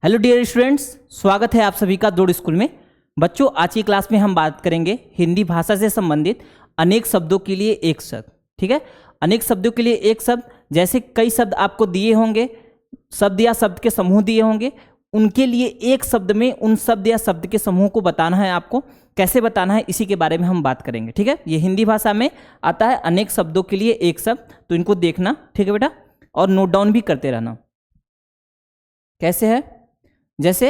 Hello dear students, स्वागत है आप सभी का दौड़ स्कूल में। बच्चों, आज की क्लास में हम बात करेंगे हिंदी भाषा से संबंधित अनेक शब्दों के लिए एक शब्द। ठीक है, अनेक शब्दों के लिए एक शब्द, जैसे कई शब्द आपको दिए होंगे, शब्द या शब्द के समूह दिए होंगे, उनके लिए एक शब्द में उन शब्द या शब्द के समूह को बताना है। आपको कैसे बताना है इसी के बारे में हम बात करेंगे। ठीक है, ये हिंदी भाषा में आता है अनेक शब्दों के लिए एक शब्द, तो इनको देखना। ठीक है बेटा, और नोट डाउन भी करते रहना। कैसे है, जैसे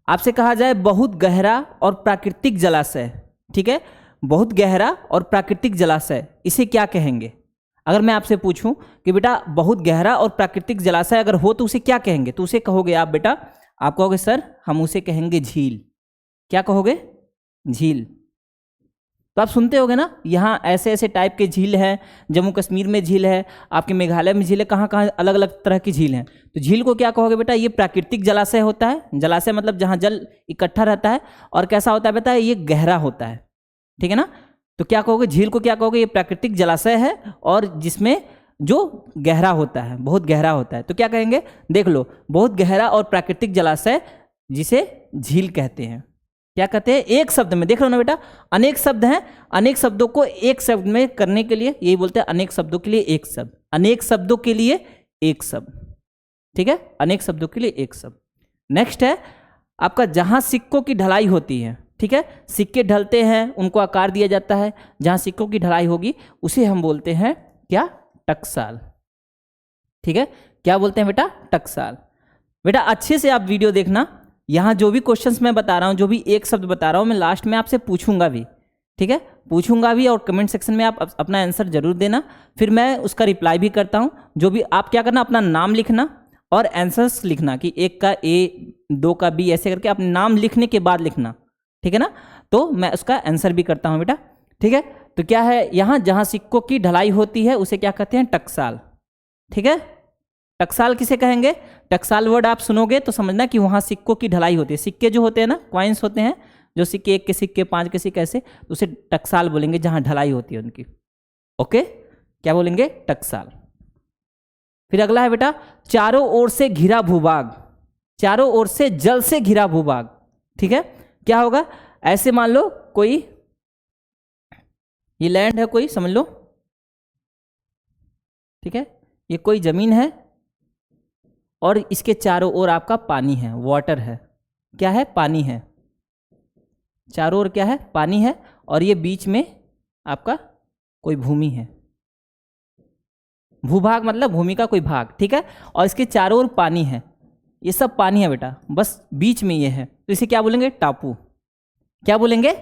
आपसे कहा जाए बहुत गहरा और प्राकृतिक जलाशय। ठीक है, बहुत गहरा और प्राकृतिक जलाशय, इसे क्या कहेंगे? अगर मैं आपसे पूछूं कि बेटा बहुत गहरा और प्राकृतिक जलाशय अगर हो तो उसे क्या कहेंगे, तो उसे कहोगे आप बेटा, आप कहोगे सर हम उसे कहेंगे झील। क्या कहोगे? झील। तो आप सुनते होगे ना, यहाँ ऐसे ऐसे टाइप के झील हैं, जम्मू कश्मीर में झील है, आपके मेघालय में झील है, कहाँ कहाँ अलग अलग तरह की झील हैं। तो झील को क्या कहोगे बेटा? ये प्राकृतिक जलाशय होता है। जलाशय मतलब जहाँ जल इकट्ठा रहता है। और कैसा होता है बेटा? ये गहरा होता है। ठीक है ना, तो क्या कहोगे? झील को क्या कहोगे? ये प्राकृतिक जलाशय है और जिसमें जो गहरा होता है, बहुत गहरा होता है, तो क्या कहेंगे? देख लो, बहुत गहरा और प्राकृतिक जलाशय जिसे झील कहते हैं। क्या कहते हैं? एक शब्द में। देख लो ना बेटा, अनेक शब्द हैं, अनेक शब्दों को एक शब्द में करने के लिए यही बोलते हैं अनेक शब्दों के लिए एक शब्द। अनेक शब्दों के लिए एक शब्द। ठीक है, अनेक शब्दों के लिए एक शब्द। नेक्स्ट है आपका जहां सिक्कों की ढलाई होती है। ठीक है, सिक्के ढलते हैं, उनको आकार दिया जाता है, जहां सिक्कों की ढलाई होगी उसे हम बोलते हैं क्या? टकसाल। ठीक है, क्या बोलते हैं बेटा? टकसाल। बेटा अच्छे से आप वीडियो देखना, यहाँ जो भी क्वेश्चंस मैं बता रहा हूँ, जो भी एक शब्द बता रहा हूँ, मैं लास्ट में आपसे पूछूंगा भी। ठीक है, पूछूंगा भी, और कमेंट सेक्शन में आप अपना आंसर जरूर देना, फिर मैं उसका रिप्लाई भी करता हूँ। जो भी आप क्या करना, अपना नाम लिखना और आंसर्स लिखना, कि एक का ए, दो का बी, ऐसे करके अपने नाम लिखने के बाद लिखना। ठीक है ना, तो मैं उसका आंसर भी करता हूँ बेटा। ठीक है, तो क्या है, यहाँ जहाँ सिक्कों की ढलाई होती है उसे क्या कहते हैं? टकसाल। ठीक है, टकसाल किसे कहेंगे? टकसाल वर्ड आप सुनोगे तो समझना कि वहाँ सिक्कों की ढलाई होती है। सिक्के जो होते हैं ना, कॉइन्स होते हैं, जो सिक्के, एक के सिक्के, 5 के सिक्के, ऐसे, तो उसे टकसाल बोलेंगे जहाँ ढलाई होती है उनकी। ओके, क्या बोलेंगे? टकसाल। फिर अगला है बेटा चारों ओर से घिरा भूभाग। चारों ओर से जल से घिरा भूभाग। ठीक है, क्या होगा? ऐसे मान लो कोई ये लैंड है, कोई समझ लो। ठीक है, ये कोई जमीन है और इसके चारों ओर आपका पानी है, वाटर है। क्या है? पानी है। चारों ओर क्या है? पानी है, और ये बीच में आपका कोई भूमि है। भूभाग मतलब भूमि का कोई भाग। ठीक है, और इसके चारों ओर पानी है, ये सब पानी है बेटा, बस बीच में ये है, तो इसे क्या बोलेंगे? टापू। क्या बोलेंगे?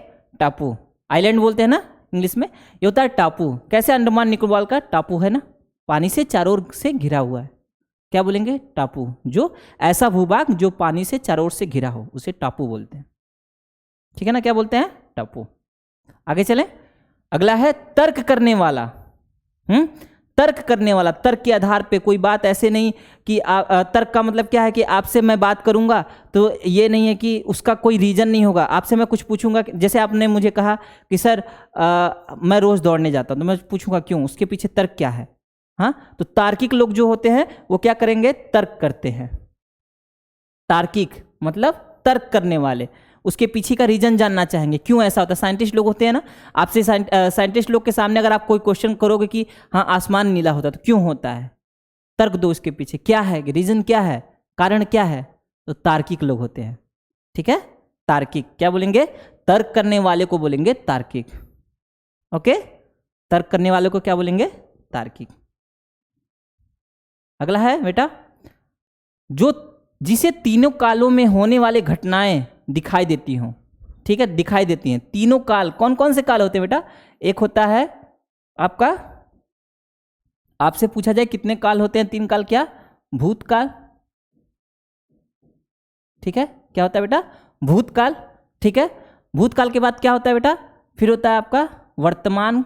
टापू। आइलैंड बोलते हैं ना इंग्लिश में, ये होता है टापू। कैसे? अंडमान निकोबार का टापू है ना, पानी से चारों ओर से घिरा हुआ है। क्या बोलेंगे? टापू। जो ऐसा भूभाग जो पानी से चारों ओर से घिरा हो उसे टापू बोलते हैं। ठीक है ना, क्या बोलते हैं? टापू। आगे चलें, अगला है तर्क करने वाला। तर्क करने वाला, तर्क के आधार पे, कोई बात ऐसे नहीं कि तर्क का मतलब क्या है कि आपसे मैं बात करूंगा तो ये नहीं है कि उसका कोई रीजन नहीं होगा। आपसे मैं कुछ पूछूंगा, जैसे आपने मुझे कहा कि सर मैं रोज दौड़ने जाता हूं, तो मैं पूछूंगा क्यों, उसके पीछे तर्क क्या है। हाँ, तो तार्किक लोग जो होते हैं वो क्या करेंगे? तर्क करते हैं। तार्किक मतलब तर्क करने वाले, उसके पीछे का रीजन जानना चाहेंगे, क्यों ऐसा होता है। साइंटिस्ट लोग होते हैं ना, आपसे साइंटिस्ट लोग के सामने अगर आप कोई क्वेश्चन करोगे कि हाँ आसमान नीला होता है तो क्यों होता है, तर्क दो उसके पीछे, क्या है रीजन, क्या है कारण, क्या है, तो तार्किक लोग होते हैं। ठीक है, तार्किक। क्या बोलेंगे? तर्क करने वाले को बोलेंगे तार्किक। ओके, तर्क करने वाले को क्या बोलेंगे? तार्किक। अगला है बेटा जो जिसे तीनों कालों में होने वाली घटनाएं दिखाई देती हों। ठीक है, दिखाई देती हैं। तीनों काल कौन कौन से काल होते हैं बेटा? एक होता है आपका, आपसे पूछा जाए कितने काल होते हैं? 3 काल। क्या? भूतकाल। ठीक है, क्या होता है बेटा? भूतकाल। ठीक है, भूतकाल के बाद क्या होता है बेटा? फिर होता है आपका वर्तमान।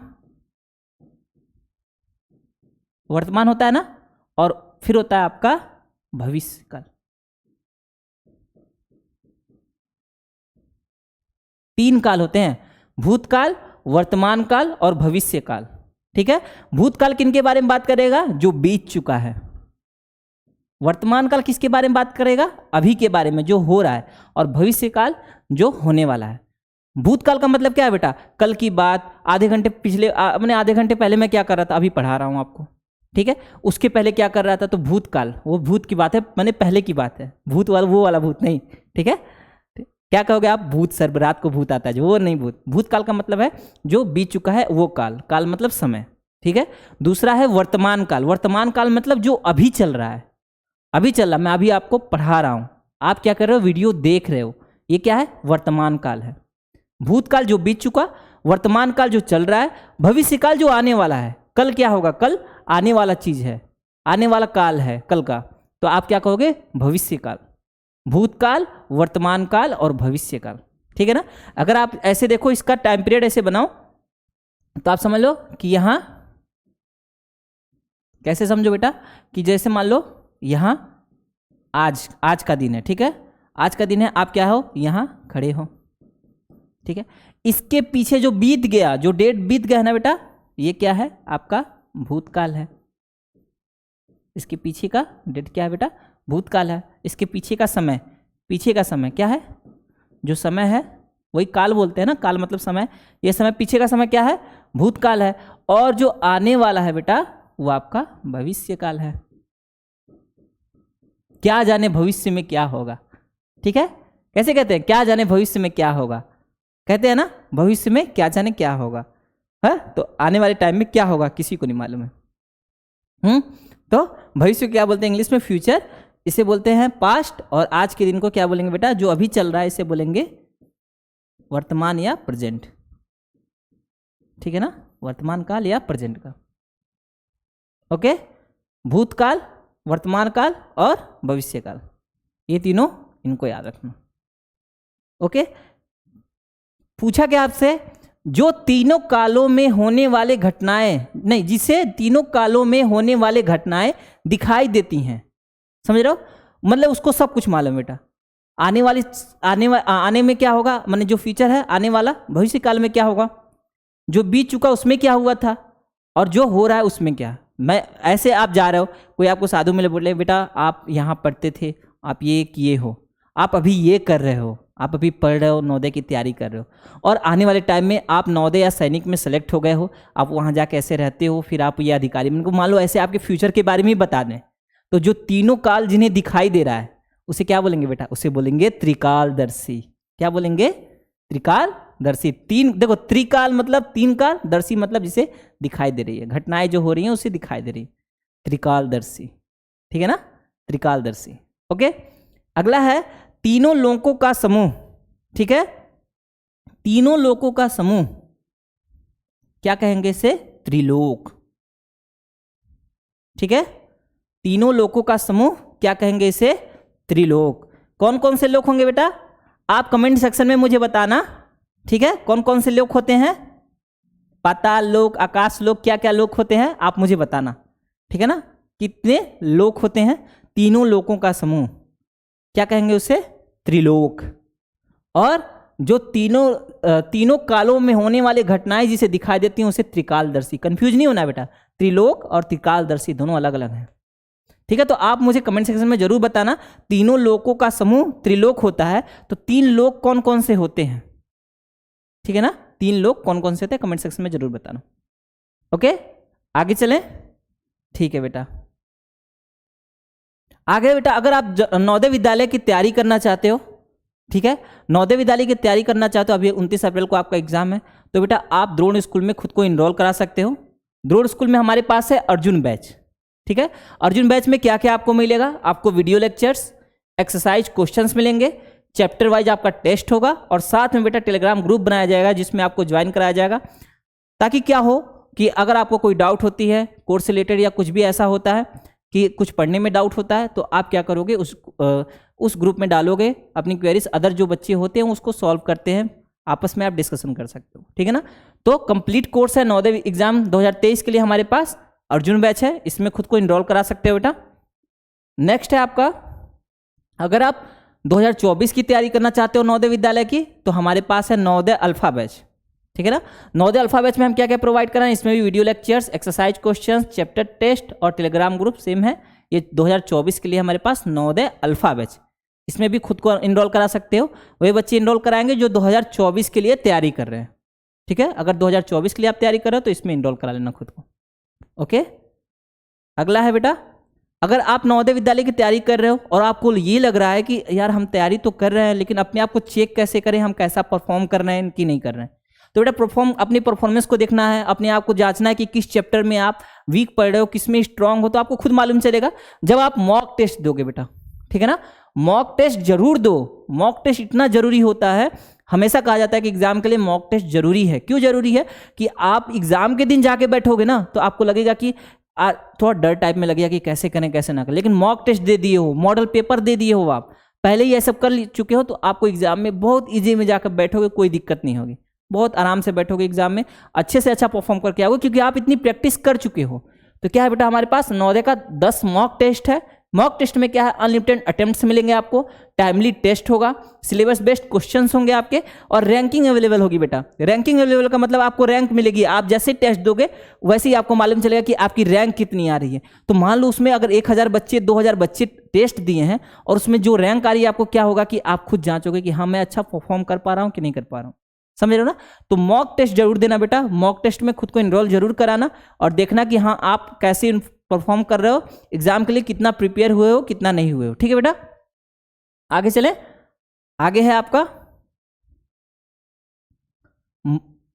वर्तमान होता है ना, और फिर होता है आपका भविष्य काल। 3 काल होते हैं, भूतकाल, वर्तमान काल और भविष्य काल। ठीक है, भूतकाल किन के बारे में बात करेगा? जो बीत चुका है। वर्तमान काल किसके बारे में बात करेगा? अभी के बारे में जो हो रहा है, और भविष्य काल जो होने वाला है। भूतकाल का मतलब क्या है बेटा? कल की बात, आधे घंटे पिछले अपने आधे घंटे पहले मैं क्या कर रहा था, अभी पढ़ा रहा हूँ आपको, ठीक है। उसके पहले क्या कर रहा था, तो भूतकाल, वो भूत की बात है, मैंने पहले की बात है, भूत वाला वो वाला भूत नहीं, ठीक है। क्या कहोगे आप? भूत सर, रात को भूत आता है जो, वो नहीं भूत। भूतकाल का मतलब है जो बीत चुका है वो काल, काल मतलब समय, ठीक है। दूसरा है वर्तमान काल। वर्तमान काल मतलब जो अभी चल रहा है, अभी चल रहा, मैं अभी आपको पढ़ा रहा हूं, आप क्या कर रहे हो, वीडियो देख रहे हो, ये क्या है? वर्तमान काल है। भूतकाल जो बीत चुका, वर्तमान काल जो चल रहा है, भविष्य काल जो आने वाला है। कल क्या होगा? कल आने वाला चीज है, आने वाला काल है कल का, तो आप क्या कहोगे? भविष्य काल। भूतकाल, वर्तमान काल और भविष्य काल, ठीक है ना। अगर आप ऐसे देखो, इसका टाइम पीरियड ऐसे बनाओ तो आप समझ लो कि यहां कैसे समझो बेटा, कि जैसे मान लो यहां आज का दिन है, ठीक है। आज का दिन है, आप क्या हो? यहां खड़े हो, ठीक है। इसके पीछे जो बीत गया, जो डेट बीत गया है ना बेटा, ये क्या है? आपका भूतकाल है। इसके पीछे का डेट क्या है बेटा? भूतकाल है। इसके पीछे का समय, पीछे का समय क्या है? जो समय है वही काल बोलते हैं ना, काल मतलब समय। ये समय, पीछे का समय क्या है? भूतकाल है। और जो आने वाला है बेटा, वो आपका भविष्य काल है। क्या जाने भविष्य में क्या होगा, ठीक है। कैसे कहते हैं? क्या जाने भविष्य में क्या होगा, कहते हैं ना, भविष्य में क्या जाने क्या होगा है। तो आने वाले टाइम में क्या होगा किसी को नहीं मालूम है। तो भविष्य क्या बोलते हैं इंग्लिश में? फ्यूचर। इसे बोलते हैं पास्ट। और आज के दिन को क्या बोलेंगे बेटा? जो अभी चल रहा है इसे बोलेंगे वर्तमान या प्रेजेंट, ठीक है ना, वर्तमान काल या प्रेजेंट का। ओके, भूतकाल, वर्तमान काल और भविष्य काल, ये तीनों इनको याद रखना। ओके, पूछा क्या आपसे? जो तीनों कालों में होने वाले घटनाएं, नहीं, जिसे तीनों कालों में होने वाले घटनाएं दिखाई देती हैं, समझ रहे हो? मतलब उसको सब कुछ मालूम बेटा। आने में क्या होगा, माने जो फ्यूचर है, आने वाला। भविष्य काल में क्या होगा, जो बीत चुका उसमें क्या हुआ था, और जो हो रहा है उसमें क्या। मैं ऐसे आप जा रहे हो, कोई आपको साधु मिले, बोले बेटा आप यहाँ पढ़ते थे, आप ये किए हो, आप अभी ये कर रहे हो, आप अभी पढ़ रहे हो, नवोदय की तैयारी कर रहे हो, और आने वाले टाइम में आप नवोदय या सैनिक में सेलेक्ट हो गए हो, आप वहाँ जा कैसे रहते हो, फिर आप ये अधिकारी, उनको मान लो ऐसे आपके फ्यूचर के बारे में ही बता दें। तो जो तीनों काल जिन्हें दिखाई दे रहा है उसे क्या बोलेंगे बेटा? उसे बोलेंगे त्रिकालदर्शी। क्या बोलेंगे? त्रिकालदर्शी। तीन, देखो, त्रिकाल मतलब तीन काल, दर्शी मतलब जिसे दिखाई दे रही है, घटनाएं जो हो रही हैं उसे दिखाई दे रही है, त्रिकालदर्शी, ठीक है ना, त्रिकालदर्शी। ओके, अगला है तीनों लोकों का समूह, ठीक है। तीनों लोकों का समूह क्या कहेंगे इसे? त्रिलोक, ठीक है। तीनों लोकों का समूह क्या कहेंगे इसे? त्रिलोक। कौन कौन से लोक होंगे बेटा? आप कमेंट सेक्शन में मुझे बताना, ठीक है। कौन कौन से लोक होते हैं? पाताल लोक, आकाश लोक, क्या क्या लोक होते हैं आप मुझे बताना, ठीक है ना। कितने लोक होते हैं? तीनों लोकों का समूह क्या कहेंगे उसे? त्रिलोक। और जो तीनों कालों में होने वाली घटनाएं जिसे दिखाई देती हैं उसे त्रिकालदर्शी। कंफ्यूज नहीं होना बेटा, त्रिलोक और त्रिकालदर्शी दोनों अलग अलग हैं, ठीक है। तो आप मुझे कमेंट सेक्शन में जरूर बताना, तीनों लोकों का समूह त्रिलोक होता है, तो तीन लोक कौन कौन से होते हैं, ठीक है ना। तीन लोक कौन कौन से होते हैं कमेंट सेक्शन में जरूर बताना। ओके, आगे चलें, ठीक है बेटा। आगे बेटा, अगर आप नवोदय विद्यालय की तैयारी करना चाहते हो, ठीक है, नवोदय विद्यालय की तैयारी करना चाहते हो, अभी 29 अप्रैल को आपका एग्जाम है, तो बेटा आप द्रोण स्कूल में खुद को इनरोल करा सकते हो। द्रोण स्कूल में हमारे पास है अर्जुन बैच, ठीक है। अर्जुन बैच में क्या क्या आपको मिलेगा? आपको वीडियो लेक्चर्स, एक्सरसाइज क्वेश्चंस मिलेंगे, चैप्टर वाइज आपका टेस्ट होगा, और साथ में बेटा टेलीग्राम ग्रुप बनाया जाएगा जिसमें आपको ज्वाइन कराया जाएगा, ताकि क्या हो कि अगर आपको कोई डाउट होती है कोर्स से रिलेटेड, या कुछ भी ऐसा होता है कि कुछ पढ़ने में डाउट होता है, तो आप क्या करोगे, उस ग्रुप में डालोगे अपनी क्वेरीज, अदर जो बच्चे होते हैं उसको सॉल्व करते हैं, आपस में आप डिस्कशन कर सकते हो, ठीक है ना। तो कंप्लीट कोर्स है नवोदय एग्जाम 2023 के लिए हमारे पास अर्जुन बैच है, इसमें खुद को इनरोल करा सकते हो बेटा। नेक्स्ट है आपका, अगर आप 2024 की तैयारी करना चाहते हो नवोदय विद्यालय की, तो हमारे पास है नवोदय अल्फा बैच, ठीक है ना। नवोदय अल्फा बैच में हम क्या क्या प्रोवाइड कर रहे हैं? इसमें भी video lectures, exercise questions, chapter test और टेलीग्राम ग्रुप सेम है, ये 2024 के लिए हमारे पास नवोदय अल्फा बैच, इसमें भी खुद को इनरोल करा सकते हो। वही बच्चे इनरोल कराएंगे जो 2024 के लिए तैयारी कर रहे हैं, ठीक है। अगर 2024 के लिए आप तैयारी कर रहे हो तो इसमें इनरोल करा लेना खुद को, ओके। अगला है बेटा, अगर आप नवोदय विद्यालय की तैयारी कर रहे हो और आपको ये लग रहा है कि यार हम तैयारी तो कर रहे हैं लेकिन अपने आप को चेक कैसे करें, हम कैसा परफॉर्म कर रहे हैं कि नहीं कर रहे हैं, तो बेटा अपनी परफॉर्मेंस को देखना है, अपने आप को जांचना है कि किस चैप्टर में आप वीक पढ़ रहे हो, किस में स्ट्रांग हो, तो आपको खुद मालूम चलेगा जब आप मॉक टेस्ट दोगे बेटा, ठीक है ना। मॉक टेस्ट जरूर दो, मॉक टेस्ट इतना जरूरी होता है, हमेशा कहा जाता है कि एग्जाम के लिए मॉक टेस्ट जरूरी है। क्यों जरूरी है कि आप एग्जाम के दिन जाके बैठोगे ना तो आपको लगेगा कि थोड़ा डर टाइप में लगेगा कि कैसे करें कैसे ना करें, लेकिन मॉक टेस्ट दे दिए हो, मॉडल पेपर दे दिए हो, आप पहले ही ये सब कर चुके हो, तो आपको एग्जाम में बहुत ईजी में जाकर बैठोगे, कोई दिक्कत नहीं होगी, बहुत आराम से बैठोगे एग्जाम में, अच्छे से अच्छा परफॉर्म करके आओगे क्योंकि आप इतनी प्रैक्टिस कर चुके हो। तो क्या है बेटा, हमारे पास नवोदय का 10 मॉक टेस्ट है। मॉक टेस्ट में क्या है, अनलिमिटेड अटेम्प्ट्स मिलेंगे आपको, टाइमली टेस्ट होगा, सिलेबस बेस्ड क्वेश्चंस होंगे आपके, और रैंकिंग अवेलेबल होगी बेटा। रैंकिंग अवेलेबल का मतलब आपको रैंक मिलेगी, आप जैसे टेस्ट दोगे वैसे ही आपको मालूम चलेगा कि आपकी रैंक कितनी आ रही है। तो मान लो उसमें अगर 1000 बच्चे 2000 बच्चे टेस्ट दिए हैं और उसमें जो रैंक आ रही है, आपको क्या होगा कि आप खुद जांचोगे कि हाँ मैं अच्छा परफॉर्म कर पा रहा हूँ कि नहीं कर पा रहा हूँ, समझ रहे हो ना। तो मॉक टेस्ट जरूर देना बेटा, मॉक टेस्ट में खुद को इनरोल जरूर कराना और देखना कि हाँ आप कैसे परफॉर्म कर रहे हो, एग्जाम के लिए कितना प्रिपेयर हुए हो, कितना नहीं हुए हो, ठीक है बेटा। आगे चले, आगे है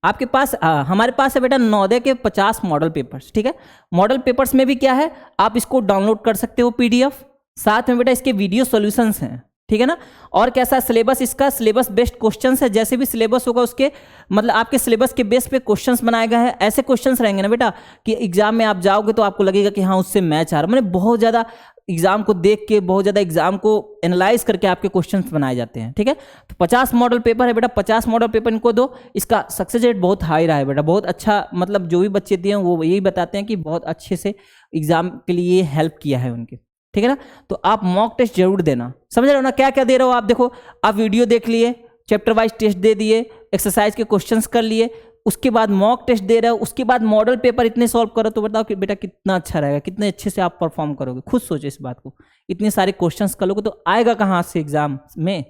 आपके पास हमारे पास है बेटा नवोदय के 50 मॉडल पेपर्स, ठीक है। मॉडल पेपर्स में भी क्या है, आप इसको डाउनलोड कर सकते हो पीडीएफ, साथ में बेटा इसके वीडियो सॉल्यूशंस हैं, ठीक है ना। और कैसा सिलेबस, इसका सिलेबस बेस्ड क्वेश्चंस है, जैसे भी सिलेबस होगा उसके मतलब आपके सिलेबस के बेस पे क्वेश्चंस बनाए गए हैं। ऐसे क्वेश्चंस रहेंगे ना बेटा कि एग्जाम में आप जाओगे तो आपको लगेगा कि हाँ उससे मैच आ रहा है, मैंने बहुत ज़्यादा एग्जाम को देख के, बहुत ज़्यादा एग्जाम को एनालाइज करके आपके क्वेश्चंस बनाए जाते हैं, ठीक है। तो 50 मॉडल पेपर है बेटा, 50 मॉडल पेपर इनको दो, इसका सक्सेस रेट बहुत हाई रहा है बेटा, बहुत अच्छा, मतलब जो भी बच्चे दिए हैं वो यही बताते हैं कि बहुत अच्छे से एग्जाम के लिए हेल्प किया है उनके, ठीक है ना। तो आप मॉक टेस्ट जरूर देना, समझ रहे हो ना, क्या क्या दे रहे हो आप। देखो आप वीडियो देख लिए, चैप्टर वाइज टेस्ट दे दिए, एक्सरसाइज के क्वेश्चंस कर लिए, उसके बाद मॉक टेस्ट दे रहे हो, उसके बाद मॉडल पेपर इतने सॉल्व करो, तो बताओ कि बेटा कितना अच्छा रहेगा, कितने अच्छे से आप परफॉर्म करोगे। खुद सोचो इस बात को, इतने सारे क्वेश्चंस करोगे तो आएगा कहाँ से एग्जाम में,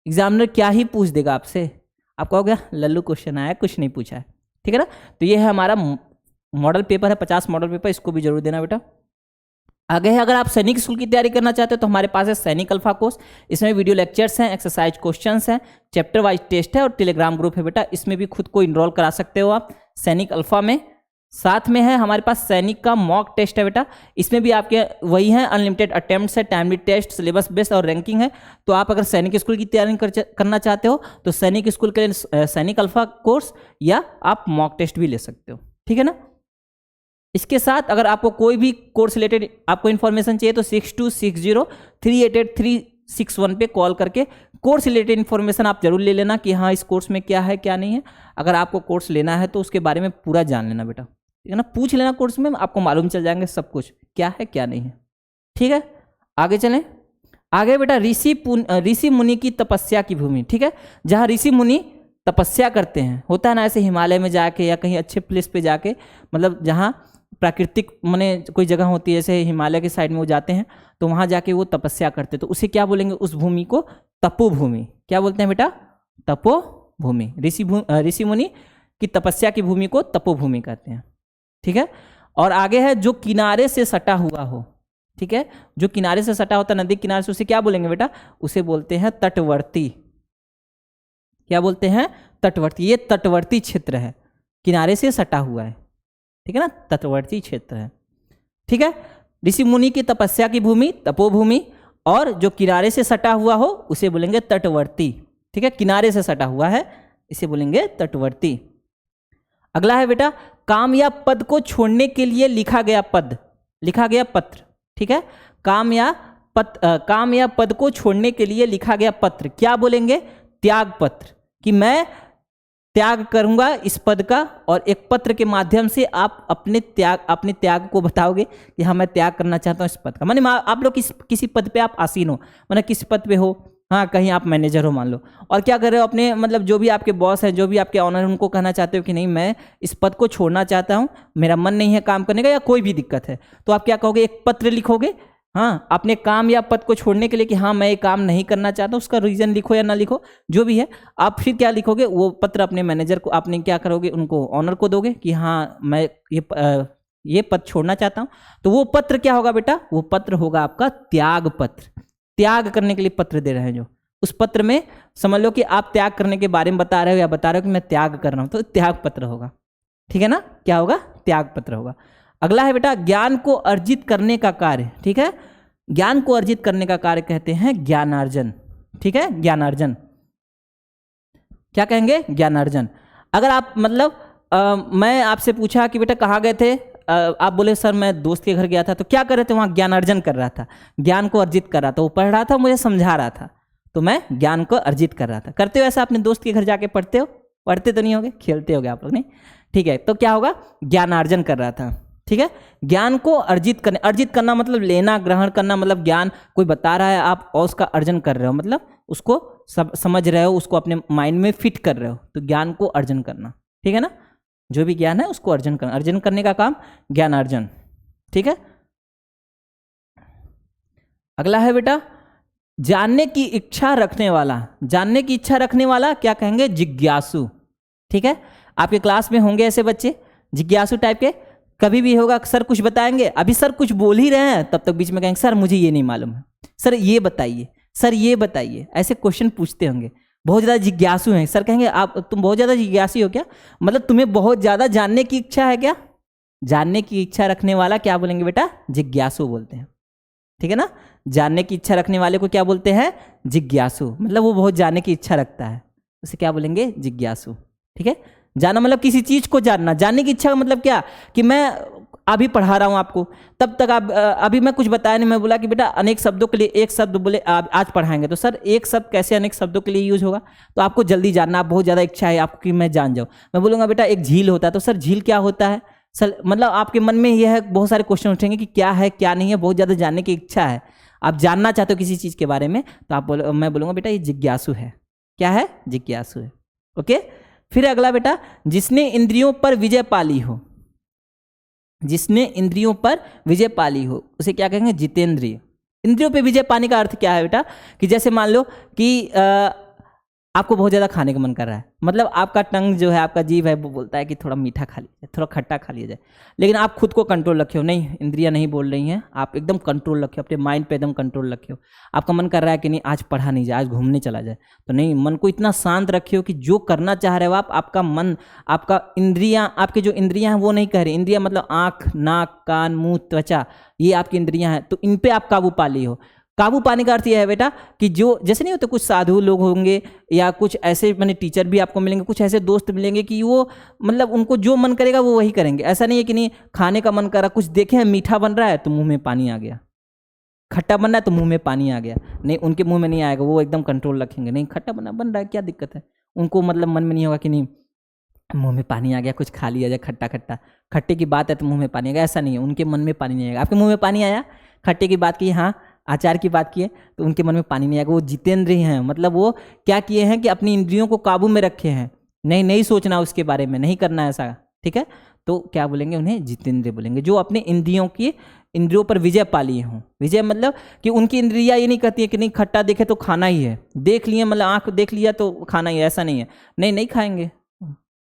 एग्जामिनर क्या ही पूछ देगा आपसे, आप कहोगे लल्लू क्वेश्चन आया, कुछ नहीं पूछा है, ठीक है ना। तो ये है हमारा मॉडल पेपर है, 50 मॉडल पेपर, इसको भी जरूर देना बेटा। आगे है, अगर आप सैनिक स्कूल की तैयारी करना चाहते हो तो हमारे पास है सैनिक अल्फा कोर्स, इसमें वीडियो लेक्चर्स हैं, एक्सरसाइज क्वेश्चंस हैं, चैप्टर वाइज टेस्ट है और टेलीग्राम ग्रुप है बेटा, इसमें भी खुद को इनरोल करा सकते हो आप सैनिक अल्फा में। साथ में है हमारे पास सैनिक का मॉक टेस्ट है बेटा, इसमें भी आपके वही है, अनलिमिटेड अटेम्प्ट्स है, टाइमली टेस्ट, सिलेबस बेस्ड और रैंकिंग है। तो आप अगर सैनिक स्कूल की तैयारी करना चाहते हो तो सैनिक स्कूल के लिए सैनिक अल्फा कोर्स या आप मॉक टेस्ट भी ले सकते हो, ठीक है ना। इसके साथ अगर आपको कोई भी कोर्स रिलेटेड आपको इन्फॉर्मेशन चाहिए तो 6260388361 पे कॉल करके कोर्स रिलेटेड इन्फॉर्मेशन आप जरूर ले लेना कि हाँ इस कोर्स में क्या है क्या नहीं है। अगर आपको कोर्स लेना है तो उसके बारे में पूरा जान लेना बेटा, ठीक है ना, पूछ लेना कोर्स में, आपको मालूम चल जाएंगे सब कुछ क्या है क्या नहीं है, ठीक है। आगे चलें, आगे बेटा ऋषि मुनि की तपस्या की भूमि, ठीक है, जहाँ ऋषि मुनि तपस्या करते हैं, होता है ना ऐसे हिमालय में जाके या कहीं अच्छे प्लेस पे जाके, मतलब जहाँ प्राकृतिक माने कोई जगह होती है जैसे हिमालय के साइड में वो जाते हैं तो वहाँ जाके वो तपस्या करते हैं, तो उसे क्या बोलेंगे, उस भूमि को तपोभूमि, क्या बोलते हैं बेटा, तपोभूमि। ऋषि मुनि की तपस्या की भूमि को तपोभूमि कहते हैं, ठीक है। और आगे है जो किनारे से सटा हुआ हो, ठीक है, जो किनारे से सटा होता है नदी किनारे से, उसे क्या बोलेंगे बेटा, उसे बोलते हैं तटवर्ती, क्या बोलते हैं, तटवर्ती। ये तटवर्ती क्षेत्र है, किनारे से सटा हुआ है, ठीक है ना, तटवर्ती क्षेत्र है, ठीक है। ऋषि मुनि की तपस्या की भूमि तपोभूमि, और जो किनारे से सटा हुआ हो उसे बोलेंगे तटवर्ती, ठीक है, किनारे से सटा हुआ है इसे बोलेंगे तटवर्ती। अगला है बेटा काम या पद को छोड़ने के लिए लिखा गया पत्र, ठीक है, काम या पद को छोड़ने के लिए लिखा गया पत्र, क्या बोलेंगे, त्याग पत्र, कि मैं त्याग करूंगा इस पद का, और एक पत्र के माध्यम से आप अपने त्याग को बताओगे कि हाँ मैं त्याग करना चाहता हूँ इस पद का। माने आप लोग किसी पद पे आप आसीन हो, माने किस पद पे हो, हाँ कहीं आप मैनेजर हो मान लो, और क्या कर रहे हो, अपने मतलब जो भी आपके बॉस है, जो भी आपके ऑनर, उनको कहना चाहते हो कि नहीं मैं इस पद को छोड़ना चाहता हूँ, मेरा मन नहीं है काम करने का या कोई भी दिक्कत है, तो आप क्या कहोगे, एक पत्र लिखोगे हाँ, अपने काम या पद को छोड़ने के लिए कि हाँ मैं ये काम नहीं करना चाहता, उसका रीजन लिखो या ना लिखो जो भी है, आप फिर क्या लिखोगे, वो पत्र अपने मैनेजर को आपने क्या करोगे, उनको ऑनर को दोगे कि हाँ मैं ये पद छोड़ना चाहता हूँ। तो वो पत्र क्या होगा बेटा, वो पत्र होगा आपका त्याग पत्र। त्याग करने के लिए पत्र दे रहे हैं जो, उस पत्र में समझ लो कि आप त्याग करने के बारे में बता रहे हो या बता रहे हो कि मैं त्याग कर रहा हूँ, तो त्याग पत्र होगा। ठीक है ना, क्या होगा, त्याग पत्र होगा। अगला है बेटा ज्ञान को अर्जित करने का कार्य। ठीक है, ज्ञान को अर्जित करने का कार्य कहते हैं ज्ञानार्जन। ठीक है, ज्ञानार्जन क्या कहेंगे, ज्ञानार्जन। अगर आप मतलब मैं आपसे पूछा कि बेटा कहाँ गए थे, आप बोले सर मैं दोस्त के घर गया था, तो क्या कर रहे थे वहाँ, ज्ञान अर्जन कर रहा था, ज्ञान को अर्जित कर रहा था, वो पढ़ रहा था मुझे समझा रहा था, तो मैं ज्ञान को अर्जित कर रहा था। करते हो ऐसा अपने दोस्त के घर जाके पढ़ते हो, पढ़ते तो नहीं होगे, खेलते होगे आप लोग, नहीं। ठीक है, तो क्या होगा, ज्ञानार्जन कर रहा था। ठीक है, ज्ञान को अर्जित करने, अर्जित करना मतलब लेना, ग्रहण करना, मतलब ज्ञान कोई बता रहा है आप और उसका अर्जन कर रहे हो, मतलब उसको समझ रहे हो, उसको अपने माइंड में फिट कर रहे हो, तो ज्ञान को अर्जन करना। ठीक है ना, जो भी ज्ञान है उसको अर्जन करना, अर्जन करने का काम ज्ञानार्जन। ठीक है, अगला है बेटा जानने की इच्छा रखने वाला। जानने की इच्छा रखने वाला क्या कहेंगे, जिज्ञासु। ठीक है, आपके क्लास में होंगे ऐसे बच्चे जिज्ञासु टाइप के, कभी भी होगा सर कुछ बताएंगे, अभी सर कुछ बोल ही रहे हैं, तब तक बीच में कहेंगे सर मुझे ये नहीं मालूम है, सर ये बताइए, सर ये बताइए, ऐसे क्वेश्चन पूछते होंगे। बहुत ज़्यादा जिज्ञासु हैं, सर कहेंगे आप तुम बहुत ज़्यादा जिज्ञासु हो क्या, मतलब तुम्हें बहुत ज़्यादा जानने की इच्छा है क्या। जानने की इच्छा रखने वाला क्या बोलेंगे बेटा, जिज्ञासु बोलते हैं। ठीक है ना, जानने की इच्छा रखने वाले को क्या बोलते हैं, जिज्ञासु, मतलब वो बहुत जानने की इच्छा रखता है, उसे क्या बोलेंगे, जिज्ञासु। ठीक है, जानना मतलब किसी चीज को जानना, जानने की इच्छा का मतलब क्या, कि मैं अभी पढ़ा रहा हूँ आपको, तब तक आप अभी मैं कुछ बताया नहीं, मैं बोला कि बेटा अनेक शब्दों के लिए एक शब्द बोले आज पढ़ाएंगे, तो सर एक शब्द कैसे अनेक शब्दों के लिए यूज होगा, तो आपको जल्दी जानना, आप बहुत ज़्यादा इच्छा है आपको कि मैं जान जाऊँ। मैं बोलूँगा बेटा एक झील होता है, तो सर झील क्या होता है, सर मतलब आपके मन में यह है, बहुत सारे क्वेश्चन उठेंगे कि क्या है क्या नहीं है, बहुत ज़्यादा जानने की इच्छा है, आप जानना चाहते हो किसी चीज़ के बारे में, तो मैं बोलूँगा बेटा ये जिज्ञासु है। क्या है, जिज्ञासु है। ओके, फिर अगला बेटा जिसने इंद्रियों पर विजय पाली हो। जिसने इंद्रियों पर विजय पाली हो उसे क्या कहेंगे, जितेंद्रिय। इंद्रियों पे विजय पाने का अर्थ क्या है बेटा, कि जैसे मान लो कि आपको बहुत ज़्यादा खाने का मन कर रहा है, मतलब आपका टंग जो है, आपका जीभ है, वो बोलता है कि थोड़ा मीठा खा लिया जाए, थोड़ा खट्टा खा लिया जाए, लेकिन आप खुद को कंट्रोल रखे हो, नहीं इंद्रियां नहीं बोल रही हैं, आप एकदम कंट्रोल रखे हो, अपने माइंड पे एकदम कंट्रोल रखे हो। आपका मन कर रहा है कि नहीं आज पढ़ा नहीं जाए, आज घूमने चला जाए, तो नहीं, मन को इतना शांत रखे हो कि जो करना चाह रहे हो आप, आपका मन, आपका इंद्रियां, आपके जो इंद्रियां हैं वो नहीं कह रही, इंद्रियां मतलब आँख, नाक, कान, मुँह, त्वचा, ये आपकी इंद्रियां हैं, तो इन पर आप काबू पा ली हो। काबू पाने का अर्थ यह है बेटा कि जो जैसे नहीं होते कुछ साधु लोग होंगे या कुछ ऐसे मैंने टीचर भी आपको मिलेंगे, कुछ ऐसे दोस्त मिलेंगे कि वो मतलब उनको जो मन करेगा वो वही करेंगे। ऐसा नहीं है कि नहीं खाने का मन कर रहा, कुछ देखे मीठा बन रहा है तो मुंह में पानी आ गया, खट्टा बन रहा है तो मुंह में पानी आ गया, नहीं उनके मुंह में नहीं आएगा, वो एकदम कंट्रोल रखेंगे, नहीं खट्टा बन रहा है क्या दिक्कत है, उनको मतलब मन में नहीं होगा कि नहीं मुंह में पानी आ गया, कुछ खा लिया जाए खट्टा खट्टा, खट्टे की बात है तो मुंह में पानी आ गया, ऐसा नहीं है, उनके मन में पानी नहीं आएगा। आपके मुंह में पानी आया, खट्टे की बात की, हाँ आचार की बात की है, तो उनके मन में पानी नहीं आएगा। वो जितेंद्र हैं, मतलब वो क्या किए हैं कि अपनी इंद्रियों को काबू में रखे हैं, नहीं सोचना उसके बारे में, नहीं करना ऐसा। ठीक है, तो क्या बोलेंगे, उन्हें जितेंद्र बोलेंगे, जो अपने इंद्रियों पर विजय पाली हों। विजय मतलब कि उनकी इंद्रियां ये नहीं कहती है कि नहीं खट्टा देखे तो खाना ही है, देख लिए मतलब आंख देख लिया तो खाना ही है, ऐसा नहीं है, नहीं खाएंगे,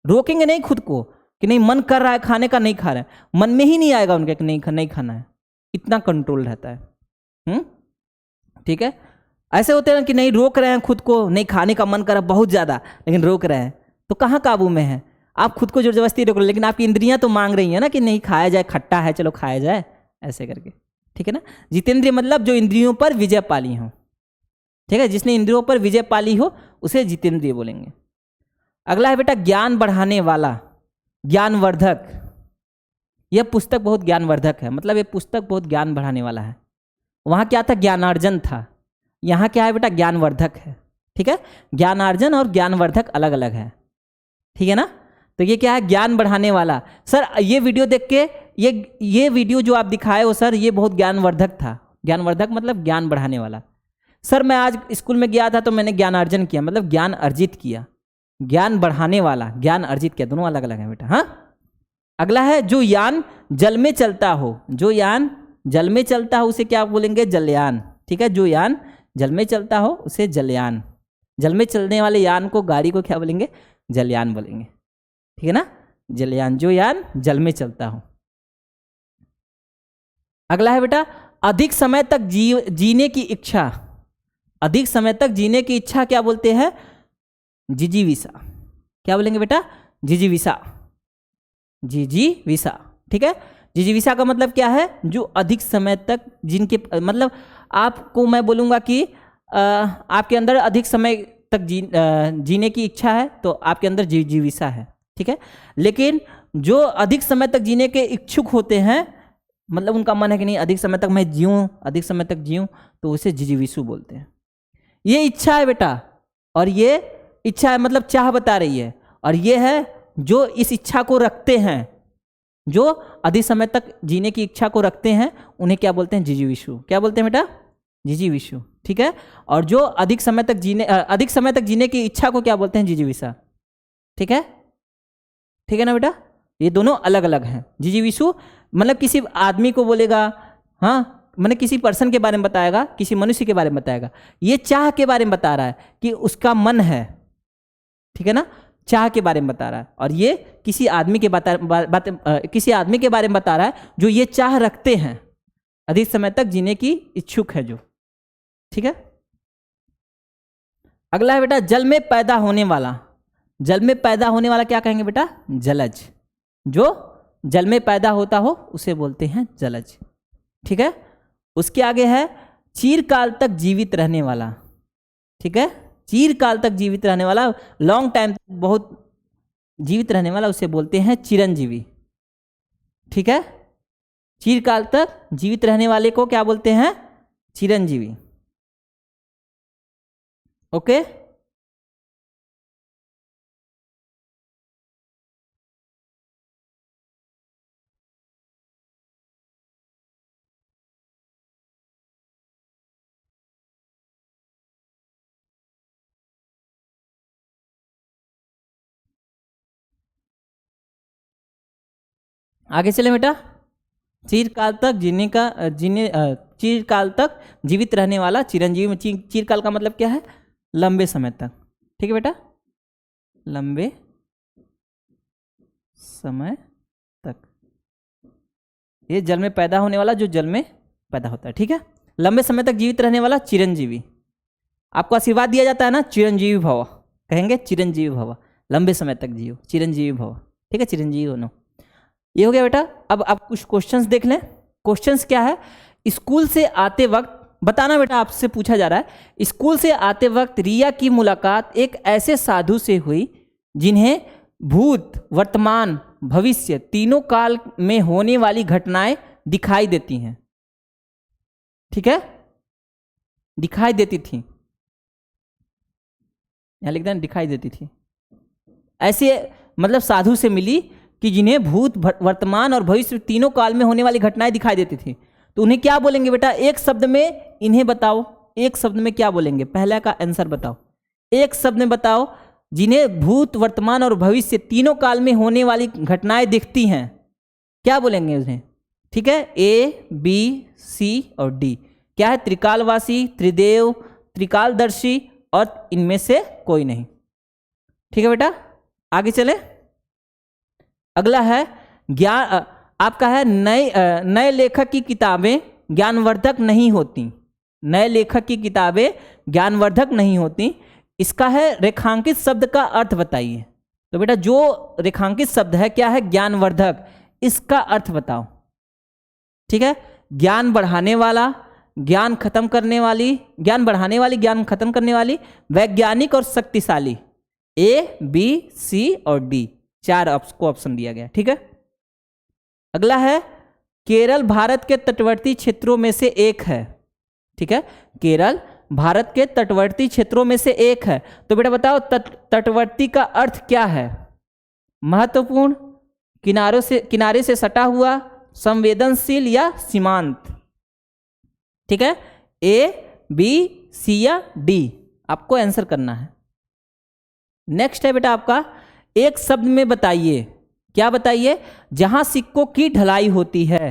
रोकेंगे नहीं खुद को कि नहीं मन कर रहा है खाने का, नहीं खा रहा है, मन में ही नहीं आएगा उनके कि नहीं खाना है, इतना कंट्रोल रहता है। ठीक है, ऐसे होते हैं कि नहीं रोक रहे हैं खुद को, नहीं खाने का मन कर रहा बहुत ज़्यादा लेकिन रोक रहे हैं, तो कहाँ काबू में है, आप खुद को जबरदस्ती रोक रहे, लेकिन आपकी इंद्रियां तो मांग रही हैं ना कि नहीं खाया जाए, खट्टा है चलो खाया जाए, ऐसे करके। ठीक है ना, जितेंद्रिय मतलब जो इंद्रियों पर विजय पाली हो। ठीक है, जिसने इंद्रियों पर विजय पाली हो उसे जितेंद्रिय बोलेंगे। अगला है बेटा ज्ञान बढ़ाने वाला, ज्ञानवर्धक। यह पुस्तक बहुत ज्ञानवर्धक है, मतलब ये पुस्तक बहुत ज्ञान बढ़ाने वाला है। वहाँ क्या था, ज्ञानार्जन था, यहाँ क्या है बेटा, ज्ञानवर्धक है। ठीक है, ज्ञानार्जन और ज्ञानवर्धक अलग अलग है। ठीक है ना, तो ये क्या है, ज्ञान बढ़ाने वाला। सर ये वीडियो देख के ये वीडियो जो आप दिखाए हो सर, ये बहुत ज्ञानवर्धक था। ज्ञानवर्धक मतलब ज्ञान बढ़ाने वाला। सर मैं आज स्कूल में गया था तो मैंने ज्ञानार्जन किया, मतलब ज्ञान अर्जित किया। ज्ञान बढ़ाने वाला, ज्ञान अर्जित किया, दोनों अलग अलग है बेटा। हाँ, अगला है जो यान जल में चलता हो। जो यान जल में चलता हो उसे क्या बोलेंगे? जलयान। ठीक है, जो यान जल में चलता हो उसे जलयान, जल में चलने वाले यान को, गाड़ी को क्या बोलेंगे? जलयान बोलेंगे। ठीक है ना, जलयान, जो यान जल में चलता हो। अगला है बेटा, अधिक समय तक जीने की इच्छा। अधिक समय तक जीने की इच्छा क्या बोलते हैं? जिजीविषा। क्या बोलेंगे बेटा? जिजीविषा, जिजीविषा। ठीक है, जिजीविषा का मतलब क्या है? जो अधिक समय तक जिनके, मतलब आपको मैं बोलूँगा कि आपके अंदर अधिक समय तक जीने की इच्छा है तो आपके अंदर जिजीविषा है। ठीक है, लेकिन जो अधिक समय तक जीने के इच्छुक होते हैं, मतलब उनका मन है कि नहीं अधिक समय तक मैं जीऊँ, अधिक समय तक जीऊँ, तो उसे जिजीविषु बोलते हैं। ये इच्छा है बेटा, और ये इच्छा है मतलब चाह बता रही है, और ये है जो इस इच्छा को रखते हैं, जो अधिक समय तक जीने की इच्छा को रखते हैं, उन्हें क्या बोलते हैं? जिजीविषु। क्या बोलते हैं बेटा? जिजीविषु। ठीक है, और जो अधिक समय तक जीने की इच्छा को क्या बोलते हैं? जिजीविषा। ठीक है, ठीक है ना बेटा, ये दोनों अलग अलग हैं। जिजीविषु मतलब किसी आदमी को बोलेगा, हाँ, मैंने किसी पर्सन के बारे में बताएगा, किसी मनुष्य के बारे में बताएगा। ये चाह के बारे में बता रहा है कि उसका मन है। ठीक है ना, चाह के बारे में बता रहा है, और ये किसी आदमी के किसी आदमी के बारे में बता रहा है जो ये चाह रखते हैं, अधिक समय तक जीने की इच्छुक है जो। ठीक है, अगला है बेटा, जल में पैदा होने वाला। जल में पैदा होने वाला क्या कहेंगे बेटा? जलज। जो जल में पैदा होता हो उसे बोलते हैं जलज। ठीक है, उसके आगे है चिरकाल तक जीवित रहने वाला। ठीक है, चिरकाल तक जीवित रहने वाला, लॉन्ग टाइम बहुत जीवित रहने वाला, उसे बोलते हैं चिरंजीवी। ठीक है, चिरकाल तक जीवित रहने वाले को क्या बोलते हैं? चिरंजीवी। ओके, आगे चले बेटा। चिरकाल तक चिरकाल तक जीवित रहने वाला चिरंजीवी में चिरकाल का मतलब क्या है? लंबे समय तक। ठीक है बेटा, लंबे समय तक, ये जल में पैदा होने वाला, जो जल में पैदा होता है। ठीक है, लंबे समय तक जीवित रहने वाला चिरंजीवी। आपको आशीर्वाद दिया जाता है ना, चिरंजीवी भव, कहेंगे चिरंजीवी भव, लंबे समय तक जियो, चिरंजीवी भव। ठीक है, चिरंजीवी होनो। ये हो गया बेटा। अब आप कुछ क्वेश्चंस देख लें। क्वेश्चंस क्या है? स्कूल से आते वक्त बताना बेटा, आपसे पूछा जा रहा है, स्कूल से आते वक्त रिया की मुलाकात एक ऐसे साधु से हुई जिन्हें भूत, वर्तमान, भविष्य तीनों काल में होने वाली घटनाएं दिखाई देती हैं। ठीक है, दिखाई देती थी, यहां लिख दें दिखाई देती थी। ऐसे मतलब साधु से मिली कि जिन्हें भूत, वर्तमान और भविष्य तीनों काल में होने वाली घटनाएं दिखाई देती थी। तो उन्हें क्या बोलेंगे बेटा? एक शब्द में इन्हें बताओ, एक शब्द में क्या बोलेंगे? पहला का आंसर बताओ, एक शब्द में बताओ जिन्हें भूत, वर्तमान और भविष्य तीनों काल में होने वाली घटनाएं दिखती हैं, क्या बोलेंगे उन्हें? ठीक है, ए, बी, सी और डी। क्या है? त्रिकालवासी, त्रिदेव, त्रिकालदर्शी और इनमें से कोई नहीं। ठीक है बेटा, आगे चले। अगला है ज्ञान, आपका है नए लेखक की किताबें ज्ञानवर्धक नहीं होती। नए लेखक की किताबें ज्ञानवर्धक नहीं होती। इसका है रेखांकित शब्द का अर्थ बताइए। तो बेटा जो रेखांकित शब्द है क्या है? ज्ञानवर्धक। इसका अर्थ बताओ। ठीक है, ज्ञान बढ़ाने वाला, ज्ञान खत्म करने वाली, ज्ञान बढ़ाने वाली, ज्ञान खत्म करने वाली, वैज्ञानिक और शक्तिशाली। ए, बी, सी और डी, चार को ऑप्शन दिया गया। ठीक है, अगला है केरल भारत के तटवर्ती क्षेत्रों में से एक है। ठीक है, केरल भारत के तटवर्ती क्षेत्रों में से एक है। तो बेटा बताओ तटवर्ती का अर्थ क्या है? महत्वपूर्ण, किनारे से सटा हुआ, संवेदनशील या सीमांत। ठीक है, ए, बी, सी या डी, आपको आंसर करना है। नेक्स्ट है बेटा आपका, एक शब्द में बताइए। क्या बताइए? जहां सिक्कों की ढलाई होती है।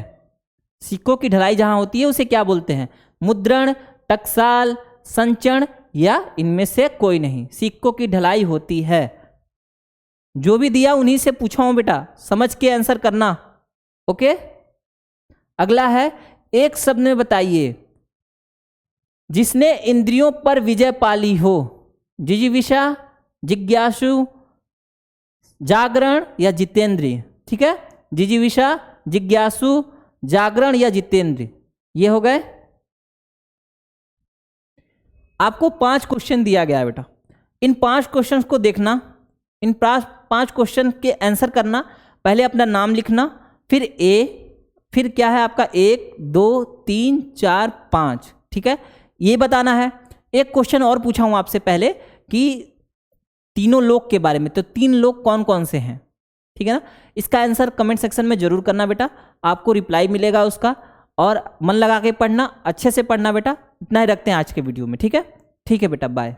सिक्कों की ढलाई जहां होती है उसे क्या बोलते हैं? मुद्रण, टकसाल, संचरण या इनमें से कोई नहीं। सिक्कों की ढलाई होती है। जो भी दिया उन्हीं से पूछा हूं बेटा, समझ के आंसर करना। ओके, अगला है एक शब्द में बताइए जिसने इंद्रियों पर विजय पाली हो। जिजीविषा, जिज्ञासु, जागरण या जितेंद्रिय। ठीक है, जिजीविषा, जिज्ञासु, जागरण या जितेंद्रिय, ये हो गए। आपको 5 क्वेश्चन दिया गया है बेटा। इन 5 क्वेश्चन को देखना, इन 5 क्वेश्चन के आंसर करना। पहले अपना नाम लिखना, फिर फिर क्या है आपका 1 2 3 4 5। ठीक है, ये बताना है। एक क्वेश्चन और पूछा हूं आपसे पहले कि तीनों लोक के बारे में, तो 3 लोक कौन कौन से हैं? ठीक है ना, इसका आंसर कमेंट सेक्शन में जरूर करना बेटा, आपको रिप्लाई मिलेगा उसका। और मन लगा के पढ़ना, अच्छे से पढ़ना बेटा। इतना ही रखते हैं आज के वीडियो में। ठीक है, ठीक है बेटा, बाय।